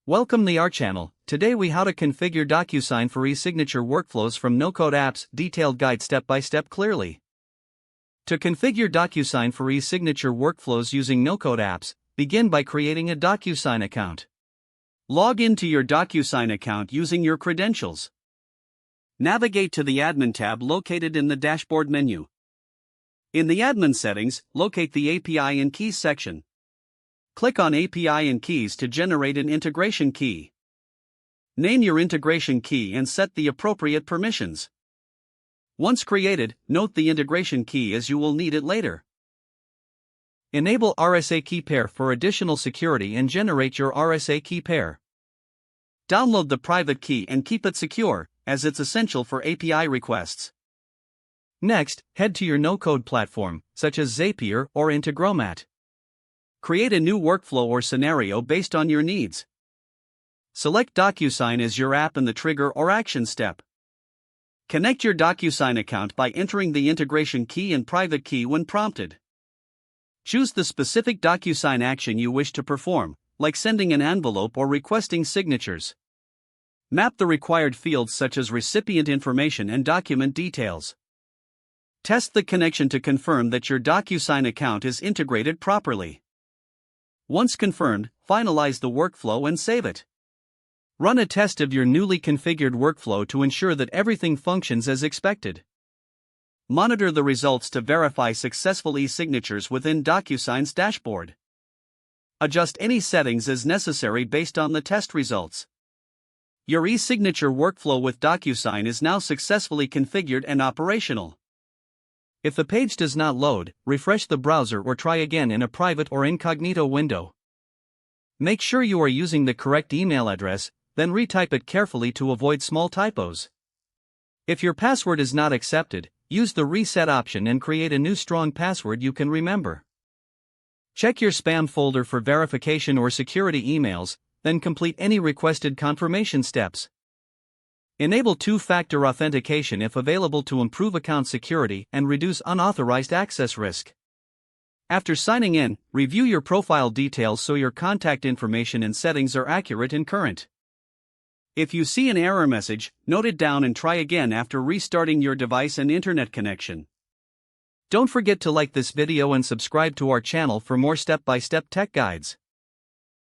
Welcome to our channel. Today we how to configure DocuSign for e-signature workflows from no-code apps, detailed guide step by step clearly. To configure DocuSign for e-signature workflows using no-code apps, begin by creating a DocuSign account. Log into your DocuSign account using your credentials. Navigate to the Admin tab located in the dashboard menu. In the Admin settings, locate the API and Keys section. Click on API and Keys to generate an integration key. Name your integration key and set the appropriate permissions. Once created, note the integration key as you will need it later. Enable RSA key pair for additional security and generate your RSA key pair. Download the private key and keep it secure, as it's essential for API requests. Next, head to your no-code platform, such as Zapier or Integromat. Create a new workflow or scenario based on your needs. Select DocuSign as your app in the trigger or action step. Connect your DocuSign account by entering the integration key and private key when prompted. Choose the specific DocuSign action you wish to perform, like sending an envelope or requesting signatures. Map the required fields such as recipient information and document details. Test the connection to confirm that your DocuSign account is integrated properly. Once confirmed, finalize the workflow and save it. Run a test of your newly configured workflow to ensure that everything functions as expected. Monitor the results to verify successful e-signatures within DocuSign's dashboard. Adjust any settings as necessary based on the test results. Your e-signature workflow with DocuSign is now successfully configured and operational. If the page does not load, refresh the browser or try again in a private or incognito window. Make sure you are using the correct email address, then retype it carefully to avoid small typos. If your password is not accepted, use the reset option and create a new strong password you can remember. Check your spam folder for verification or security emails, then complete any requested confirmation steps. Enable two-factor authentication if available to improve account security and reduce unauthorized access risk. After signing in, review your profile details so your contact information and settings are accurate and current. If you see an error message, note it down and try again after restarting your device and internet connection. Don't forget to like this video and subscribe to our channel for more step-by-step tech guides.